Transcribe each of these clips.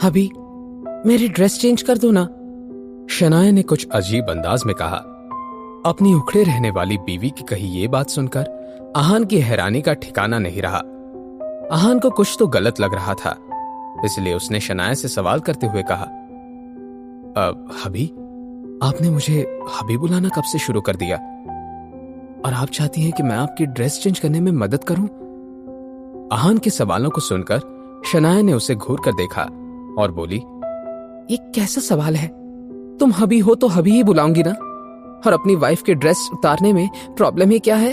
अभी मेरी dress change कर दो ना, शनाया ने कुछ अजीब अंदाज में कहा। अपनी उखड़े रहने वाली बीवी की कही ये बात सुनकर आहान की हैरानी का ठिकाना नहीं रहा। आहान को कुछ तो गलत लग रहा था, इसलिए उसने शनाया से सवाल करते हुए कहा, हबी, आपने मुझे हबी बुलाना कब से शुरू कर दिया? और आप चाहती हैं कि मैं आपकी ड्रेस चेंज करने में मदद करूं? आहान के सवालों को सुनकर शनाया ने उसे घूर कर देखा और बोली, ये कैसा सवाल है? तुम हबी हो तो हबी ही बुलाऊंगी ना, और अपनी वाइफ की ड्रेस उतारने में प्रॉब्लम ही क्या है?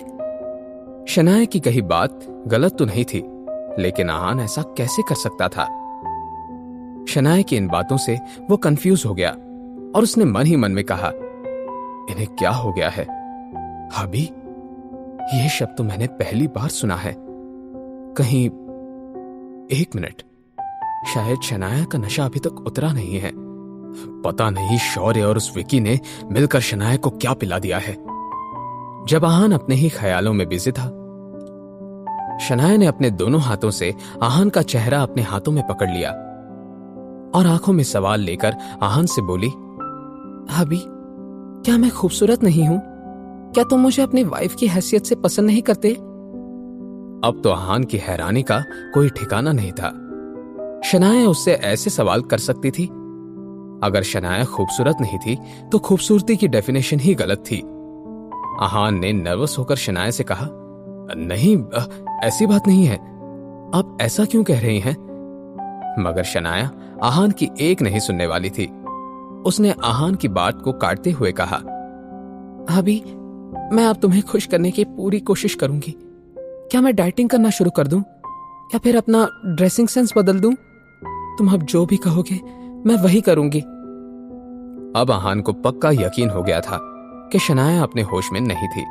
शनाया की कही बात गलत तो नहीं थी, लेकिन आहान ऐसा कैसे कर सकता था? शनाया की इन बातों से वो कंफ्यूज हो गया और उसने मन ही मन में कहा, इन्हें क्या हो गया है? हबी, यह शब्द तो मैंने पहली बार सुना है। कहीं, एक मिनट, शायद शनाया का नशा अभी तक उतरा नहीं है। पता नहीं शौर्य और उस विकी ने मिलकर शनाया को क्या पिला दिया है। जब आहान अपने ही ख्यालों में बिजी था, शनाया ने अपने दोनों हाथों से आहान का चेहरा अपने हाथों में पकड़ लिया और आंखों में सवाल लेकर आहान से बोली, हबी, क्या मैं खूबसूरत नहीं हूं? क्या तुम मुझे अपनी वाइफ की हैसियत से पसंद नहीं करते? अब तो आहान की हैरानी का कोई ठिकाना नहीं था। शनाया उससे ऐसे सवाल कर सकती थी? अगर शनाया खूबसूरत नहीं थी तो खूबसूरती की डेफिनेशन ही गलत थी। आहान ने नर्वस होकर शनाया से कहा, नहीं, ऐसी बात नहीं है, आप ऐसा क्यों कह रही हैं? मगर शनाया आहान की एक नहीं सुनने वाली थी। उसने आहान की बात को काटते हुए कहा, अभी मैं अब तुम्हें खुश करने की पूरी कोशिश करूंगी। क्या मैं डाइटिंग करना शुरू कर दूं या फिर अपना ड्रेसिंग सेंस बदल दूं? तुम अब जो भी कहोगे मैं वही करूंगी। अब आहान को पक्का यकीन हो गया था कि शनाया अपने होश में नहीं थी।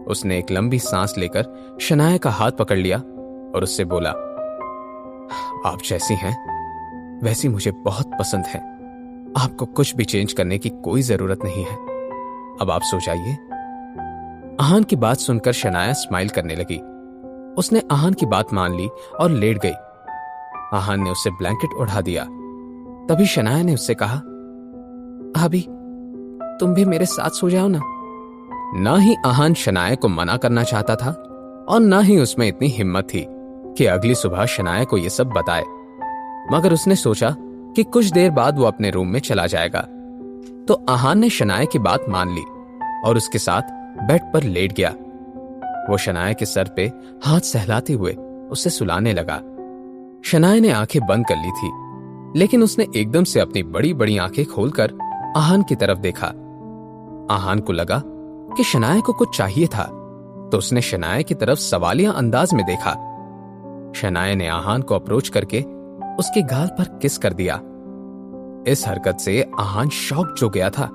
उसने एक लंबी सांस लेकर शनाया का हाथ पकड़ लिया और उससे बोला, आप जैसी हैं वैसी मुझे बहुत पसंद है। आपको कुछ भी चेंज करने की कोई जरूरत नहीं है। अब आप सो जाइए। आहान की बात सुनकर शनाया स्माइल करने लगी। उसने आहान की बात मान ली और लेट गई। आहान ने उसे ब्लैंकेट ओढ़ा दिया। तभी शनाया ने उससे कहा, अभी तुम भी मेरे साथ सो जाओ ना। ना ही आहान शनाया को मना करना चाहता था और ना ही उसमें इतनी हिम्मत थी कि अगली सुबह शनाया को यह सब बताए। मगर उसने सोचा कि कुछ देर बाद वो अपने रूम में चला जाएगा। तो आहान ने शनाया की बात मान ली और उसके साथ बेड पर लेट गया। वो शनाया के सर पे हाथ सहलाते हुए उसे सुलाने लगा। शनाया ने आंखें बंद कर ली थी, लेकिन उसने एकदम से अपनी बड़ी बड़ी आंखें खोलकर आहान की तरफ देखा। आहान को लगा कि शनाया को कुछ चाहिए था, तो उसने शनाया की तरफ सवालिया अंदाज में देखा। शनाया ने आहान को अप्रोच करके उसके गाल पर किस कर दिया। इस हरकत से आहान शॉक हो गया था।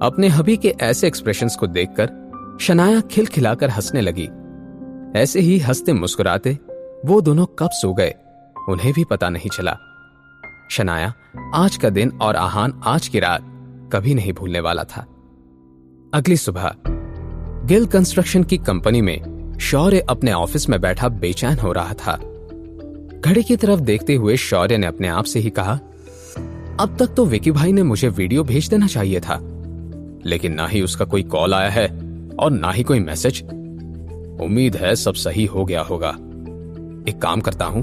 अपने हबी के ऐसे एक्सप्रेशंस को देखकर शनाया खिलखिलाकर हंसने लगी। ऐसे ही हंसते मुस्कुराते वो दोनों कब सो गए उन्हें भी पता नहीं चला। शनाया आज का दिन और आहान आज की रात कभी नहीं भूलने वाला था। अगली सुबह गिल कंस्ट्रक्शन की कंपनी में शौर्य अपने ऑफिस में बैठा बेचैन हो रहा था। घड़ी की तरफ देखते हुए शौर्य ने अपने आप से ही कहा, अब तक तो विकी भाई ने मुझे वीडियो भेज देना चाहिए था, लेकिन ना ही उसका कोई कॉल आया है और ना ही कोई मैसेज। उम्मीद है सब सही हो गया होगा। एक काम करता हूं,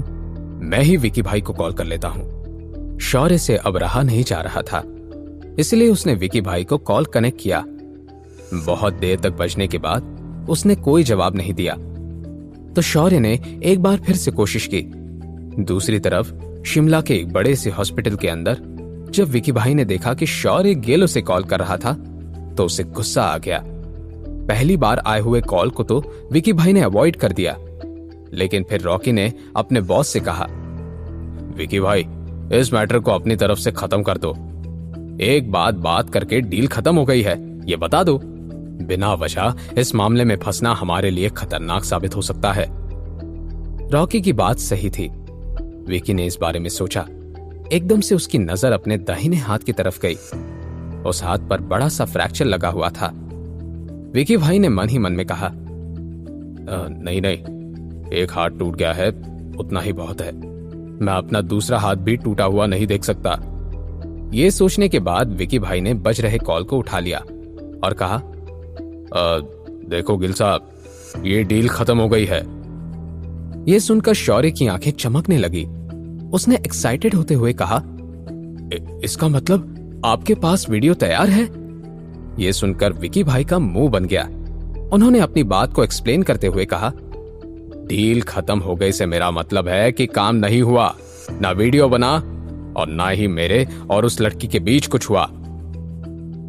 मैं ही विकी भाई को कॉल कर लेता हूं। शौर्य से अब रहा नहीं जा रहा था, इसलिए उसने विकी भाई को कॉल कनेक्ट किया। बहुत देर तक बजने के बाद उसने कोई जवाब नहीं दिया, तो शौर्य ने एक बार फिर से कोशिश की। दूसरी तरफ शिमला के एक बड़े से हॉस्पिटल के अंदर जब विकी भाई ने देखा कि शौर्य गेल उसे कॉल कर रहा था, तो उसे गुस्सा आ गया। पहली बार आए हुए कॉल को तो विकी भाई ने अवॉइड कर दिया, लेकिन फिर रॉकी ने अपने बॉस से कहा, विकी भाई, इस मैटर को अपनी तरफ से खत्म कर दो। एक बात करके डील खत्म हो गई है, ये बता दो। बिना वजह इस मामले में फंसना हमारे लिए खतरनाक साबित हो सकता है। रॉकी की बात सही थी। विकी ने इस बारे में सोचा। एकदम से उसकी नजर अपने दाहिने हाथ की तरफ गई। उस हाथ पर बड़ा सा फ्रैक्चर लगा हुआ था। विकी भाई ने मन ही मन में कहा, नहीं, एक हाथ टूट गया है, उतना ही बहुत है। मैं अपना दूसरा हाथ भी टूटा हुआ नहीं देख सकता। ये सोचने के बाद विकी भाई ने बज रहे कॉल को उठा लिया और कहा, देखो गिल साहब, ये डील खत्म हो गई है। ये सुनकर शौर्य की आंखें चमकने लगी। उसने एक्साइटेड होते हुए कहा, इसका मतलब आपके पास वीडियो तैयार है? यह सुनकर विकी भाई का मुंह बन गया। उन्होंने अपनी बात को एक्सप्लेन करते हुए कहा, डील खत्म हो गई से मेरा मतलब है कि काम नहीं हुआ, ना वीडियो बना और ना ही मेरे और उस लड़की के बीच कुछ हुआ।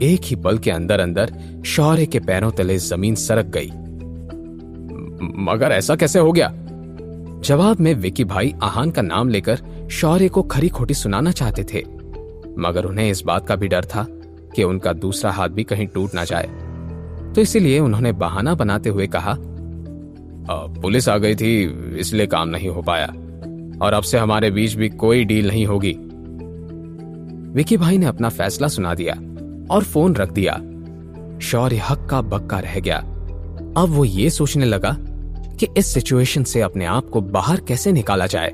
एक ही पल के अंदर अंदर शौर्य के पैरों तले जमीन सरक गई। मगर ऐसा कैसे हो गया? जवाब में विकी भाई आहान का नाम लेकर शौर्य को खरी खोटी सुनाना चाहते थे, मगर उन्हें इस बात का भी डर था कि उनका दूसरा हाथ भी कहीं टूट ना जाए। तो इसीलिए उन्होंने बहाना बनाते हुए कहा, पुलिस आ गई थी इसलिए काम नहीं हो पाया और अब से हमारे बीच भी कोई डील नहीं होगी। विकी भाई ने अपना फैसला सुना दिया और फोन रख दिया। शौर्य हक्का बक्का रह गया। अब वो ये सोचने लगा कि इस सिचुएशन से अपने आप को बाहर कैसे निकाला जाए।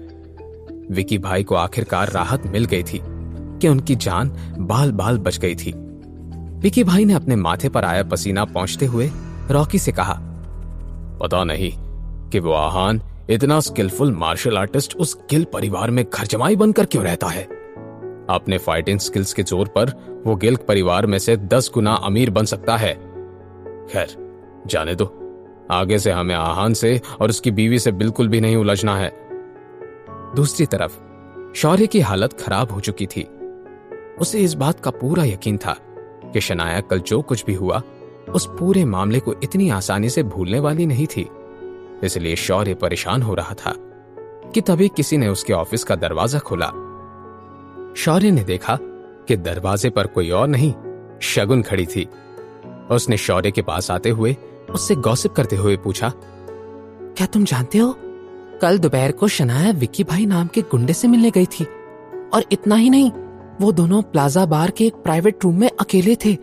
विकी भाई को आखिरकार राहत मिल गई थी कि उनकी जान बाल बाल बच गई थी। विकी भाई ने अपने माथे पर आया पसीना पोंछते हुए रॉकी से कहा, पता नहीं कि वो आहान इतना स्किलफुल मार्शल आर्टिस्ट उस गिल परिवार में घर जमाई बनकर क्यों रहता है। अपने फाइटिंग स्किल्स के जोर पर वो गिल परिवार में से 10 गुना अमीर बन सकता है। खैर जाने दो, आगे से हमें आहान से और उसकी बीवी से बिल्कुल भी नहीं उलझना है। दूसरी तरफ शौर्य की हालत खराब हो चुकी थी। उसे इस बात का पूरा यकीन था कि शनाया कल जो कुछ भी हुआ उस पूरे मामले को इतनी आसानी से भूलने वाली नहीं थी। इसलिए शौर्य परेशान हो रहा था कि तभी किसी ने उसके ऑफिस का दरवाजा खोला। शौर्य ने देखा कि दरवाजे पर कोई और नहीं, शगुन खड़ी थी। उसने शौर्य के पास आते हुए उससे गॉसिप करते हुए पूछा, क्या तुम जानते हो, कल दोपहर को शनाया विक्की भाई नाम के गुंडे से मिलने गई थी, और इतना ही नहीं, वो दोनों प्लाजा बार के एक प्राइवेट रूम में अकेले थे।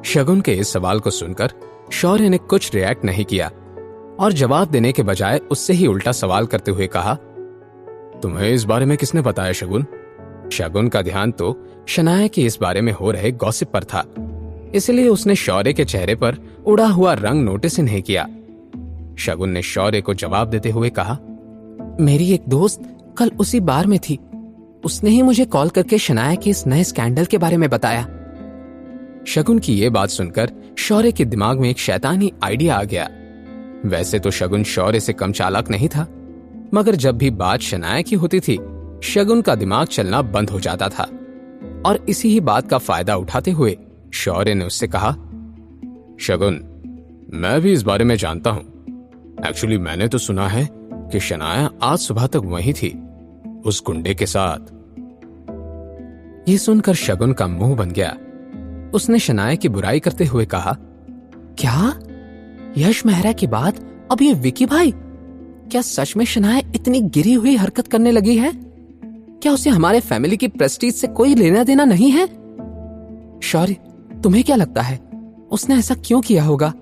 शगुन के इस सवाल को सुनकर शौर्य ने कुछ रिएक्ट नहीं किया और जवाब देने के बजाय उससे ही उल्टा सवाल करते हुए कहा, तुम्हें इस बारे में किसने बताया शगुन? शगुन का ध्यान तो शनाया के इस बारे में हो रहे गॉसिप पर था, इसलिए उसने शौर्य के चेहरे पर उड़ा हुआ रंग नोटिस ही नहीं किया। शगुन ने शौर्य को जवाब देते हुए कहा, मेरी एक दोस्त कल उसी बार में थी, उसने ही मुझे कॉल करके शनाया के इस नए स्कैंडल के बारे में बताया। शगुन की यह बात सुनकर शौर्य के दिमाग में एक शैतानी आइडिया आ गया। वैसे तो शगुन शौर्य से कम चालाक नहीं था, मगर जब भी बात शनाया की होती थी शगुन का दिमाग चलना बंद हो जाता था। और इसी ही बात का फायदा उठाते हुए शौर्य ने उससे कहा, शगुन, मैं भी इस बारे में जानता हूं। एक्चुअली मैंने तो सुना है कि शनाया आज सुबह तक वहीं थी, उस गुंडे के साथ। यह सुनकर शगुन का मुंह बन गया। उसने शनाया की बुराई करते हुए कहा, क्या यश मेहरा के बाद अब ये विकी भाई? क्या सच में शनाया इतनी गिरी हुई हरकत करने लगी है? क्या उसे हमारे फैमिली की प्रेस्टीज से कोई लेना देना नहीं है? शौर्य, तुम्हें क्या लगता है उसने ऐसा क्यों किया होगा?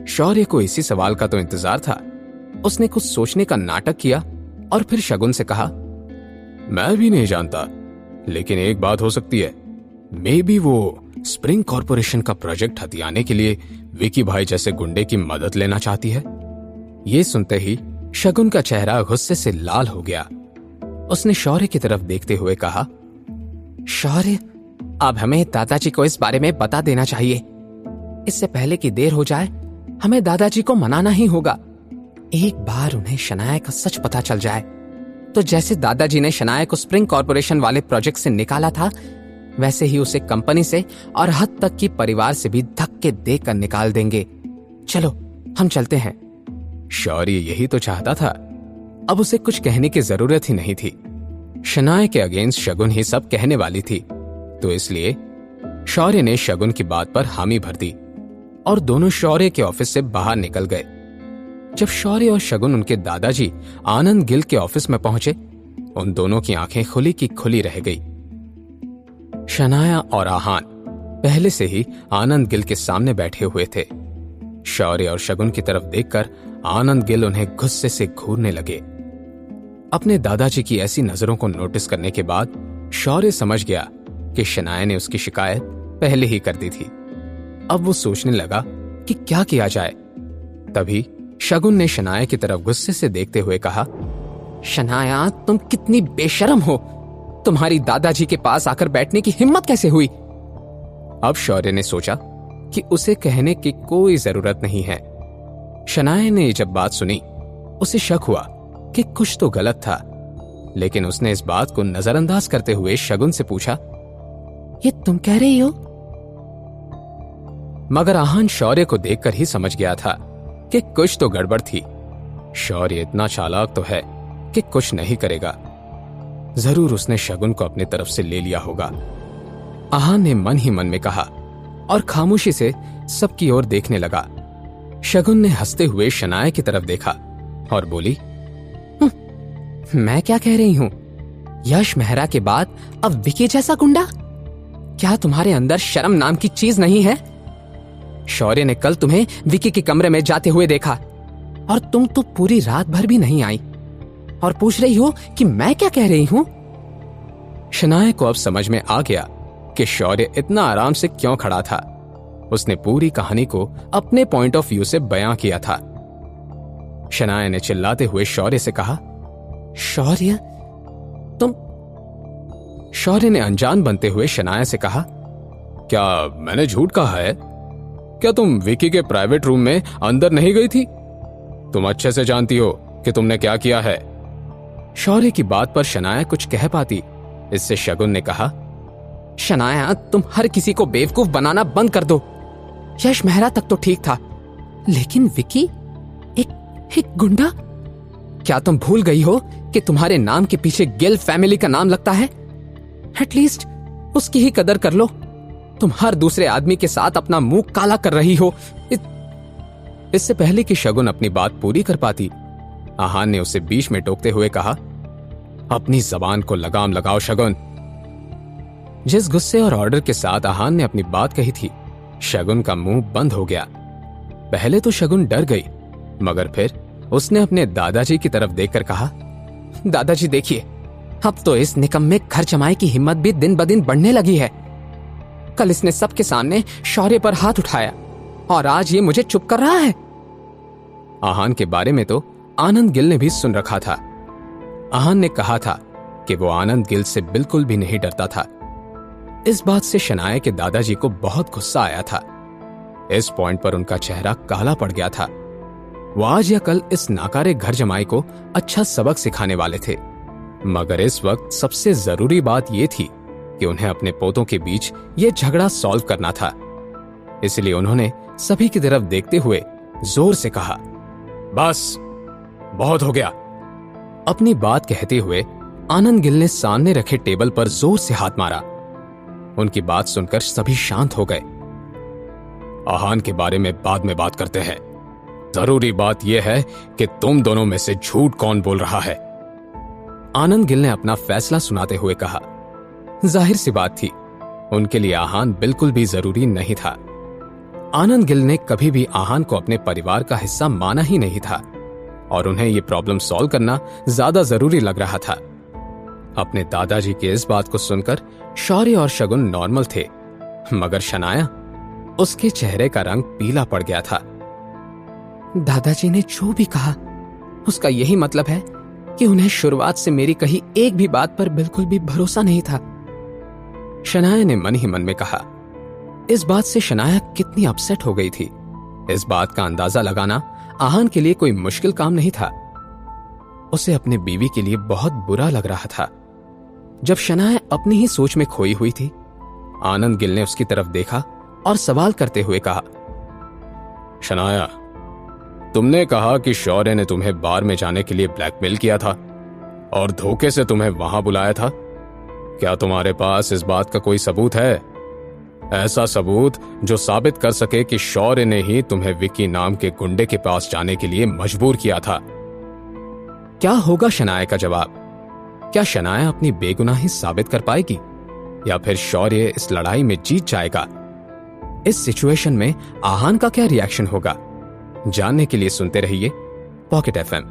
शौर्य को इसी सवाल का तो इंतजार था। उसने कुछ सोचने का नाटक किया और फिर शगुन से कहा, मैं भी नहीं जानता, लेकिन एक बात हो सकती है, मे बी वो स्प्रिंग कॉर्पोरेशन का प्रोजेक्ट हथियाने के लिए विकी भाई जैसे गुंडे की मदद लेना चाहती है। ये सुनते ही शगुन का चेहरा गुस्से से लाल हो गया। उसने शौर्य की तरफ देखते हुए कहा, शौर्य, अब हमें दादाजी को इस बारे में बता देना चाहिए। इससे पहले कि देर हो जाए, हमें दादाजी को मनाना ही होगा। एक बार उन्हें शनाया का सच पता चल जाए तो जैसे दादाजी ने शनाया को स्प्रिंग कॉर्पोरेशन वाले प्रोजेक्ट से निकाला था, वैसे ही उसे कंपनी से और हद तक की परिवार से भी धक्के देकर निकाल देंगे। चलो हम चलते हैं। शौर्य यही तो चाहता था। अब उसे कुछ कहने की जरूरत ही नहीं थी। शनाया के अगेंस्ट शगुन ही सब कहने वाली थी, तो इसलिए शौर्य ने शगुन की बात पर हामी भर दी और दोनों शौर्य के ऑफिस से बाहर निकल गए। जब शौर्य और शगुन उनके दादाजी आनंद गिल के ऑफिस में पहुंचे, उन दोनों की आंखें खुली की खुली रह गई। शनाया और आहान पहले से ही आनंद गिल के सामने बैठे हुए थे। शौर्य और शगुन की तरफ देखकर आनंद गिल उन्हें गुस्से से घूरने लगे। अपने दादाजी की ऐसी नजरों को नोटिस करने के बाद शौर्य समझ गया कि शनाया ने उसकी शिकायत पहले ही कर दी थी। अब वो सोचने लगा कि क्या किया जाए। तभी शगुन ने शनाया की तरफ गुस्से से देखते हुए कहा, शनाया, तुम कितनी बेशर्म हो। तुम्हारी दादाजी के पास आकर बैठने की हिम्मत कैसे हुई? अब शौर्य ने सोचा कि उसे कहने की कोई जरूरत नहीं है। शनाया ने जब बात सुनी, उसे शक हुआ कि कुछ तो गलत था, लेकिन उसने इस बात को नजरअंदाज करते हुए शगुन से पूछा, ये तुम कह रही हो? मगर आहान शौर्य को देखकर ही समझ गया था कि कुछ तो गड़बड़ थी। शौर्य इतना चालाक तो है कि कुछ नहीं करेगा। जरूर उसने शगुन को अपनी तरफ से ले लिया होगा। आहान ने मन ही मन में कहा और खामोशी से सबकी ओर देखने लगा। शगुन ने हंसते हुए शनाया की तरफ देखा और बोली, मैं क्या कह रही हूं? यश मेहरा के बाद अब विकी जैसा गुंडा? क्या तुम्हारे अंदर शर्म नाम की चीज नहीं है? शौर्य ने कल तुम्हें विकी के कमरे में जाते हुए देखा और तुम तो पूरी रात भर भी नहीं आई और पूछ रही हो कि मैं क्या कह रही हूं? शनाया को अब समझ में आ गया कि शौर्य इतना आराम से क्यों खड़ा था। उसने पूरी कहानी को अपने पॉइंट ऑफ व्यू से बयां किया था। शनाया ने चिल्लाते हुए शौर्य से कहा, शौर्य, तुम। शौर्य ने अनजान बनते हुए शनाया से कहा, क्या मैंने झूठ कहा है? क्या तुम विकी के प्राइवेट रूम में अंदर नहीं गई थी? तुम अच्छे से जानती हो कि तुमने क्या किया है। शौर्य की बात पर शनाया कुछ कह पाती, इससे शगुन ने कहा, शनाया, तुम हर किसी को बेवकूफ बनाना बंद कर दो। यश मेहरा तक तो ठीक था, लेकिन विकी एक गुंडा? क्या तुम भूल गई हो कि तुम्हारे नाम के पीछे गिल फैमिली का नाम लगता है? एटलीस्ट उसकी ही कदर कर लो। तुम हर दूसरे आदमी के साथ अपना मुंह काला कर रही हो। इससे पहले कि शगुन अपनी बात पूरी कर पाती, आहान ने उसे बीच में टोकते हुए कहा, अपनी जबान को लगाम लगाओ शगुन। जिस गुस्से और ऑर्डर के साथ आहान ने अपनी बात कही थी, शगुन का मुंह बंद हो गया। पहले तो शगुन डर गई, मगर फिर उसने अपने दादाजी की तरफ देखकर कहा, दादाजी देखिए, अब तो इस निकम्मे घर जमाए की हिम्मत भी दिन ब दिन बढ़ने लगी है। कल इसने सबके सामने शौर्य पर हाथ उठाया और आज ये मुझे चुप कर रहा है। आहान के बारे में तो आनंद गिल ने भी सुन रखा था। आहान ने कहा था कि वो आनंद गिल से बिल्कुल भी नहीं डरता था। इस बात से शनाया के दादाजी को बहुत गुस्सा आया था। इस पॉइंट पर उनका चेहरा काला पड़ गया था। वो आज या कल इस नाकारे घर जमाई को अच्छा सबक सिखाने वाले थे, मगर इस वक्त सबसे जरूरी बात यह थी कि उन्हें अपने पोतों के बीच यह झगड़ा सॉल्व करना था। इसलिए उन्होंने सभी की तरफ देखते हुए जोर से कहा, बस बहुत हो गया। अपनी बात कहते हुए आनंद गिल ने सामने रखे टेबल पर जोर से हाथ मारा। उनकी बात सुनकर सभी शांत हो गए। आहान के बारे में बाद में बात करते हैं। जरूरी बात यह है कि तुम दोनों में से झूठ कौन बोल रहा है। आनंद गिल ने अपना फैसला सुनाते हुए कहा। जाहिर सी बात थी, उनके लिए आहान बिल्कुल भी जरूरी नहीं था। आनंद गिल ने कभी भी आहान को अपने परिवार का हिस्सा माना ही नहीं था और उन्हें यह प्रॉब्लम सॉल्व करना ज्यादा जरूरी लग रहा था। अपने दादाजी की इस बात को सुनकर शौर्य और शगुन नॉर्मल थे, मगर शनाया, उसके चेहरे का रंग पीला पड़ गया था। दादाजी ने जो भी कहा उसका यही मतलब है कि उन्हें शुरुआत से मेरी कही एक भी बात पर बिल्कुल भी भरोसा नहीं था। शनाया ने मन ही मन में कहा। इस बात से शनाया कितनी अपसेट हो गई थी, इस बात का अंदाजा लगाना आहान के लिए कोई मुश्किल काम नहीं था। उसे अपने बीवी के लिए बहुत बुरा लग रहा था। जब शनाया अपनी ही सोच में खोई हुई थी, आनंद गिल ने उसकी तरफ देखा और सवाल करते हुए कहा, शनाया, तुमने कहा कि शौर्य ने तुम्हें बार में जाने के लिए ब्लैकमेल किया था और धोखे से तुम्हें वहां बुलाया था। क्या तुम्हारे पास इस बात का कोई सबूत है? ऐसा सबूत जो साबित कर सके कि शौर्य ने ही तुम्हें विकी नाम के गुंडे के पास जाने के लिए मजबूर किया था। क्या होगा शनाया का जवाब? क्या शनाया अपनी बेगुनाही साबित कर पाएगी या फिर शौर्य इस लड़ाई में जीत जाएगा? इस सिचुएशन में आहान का क्या रिएक्शन होगा? जानने के लिए सुनते रहिए पॉकेट FM।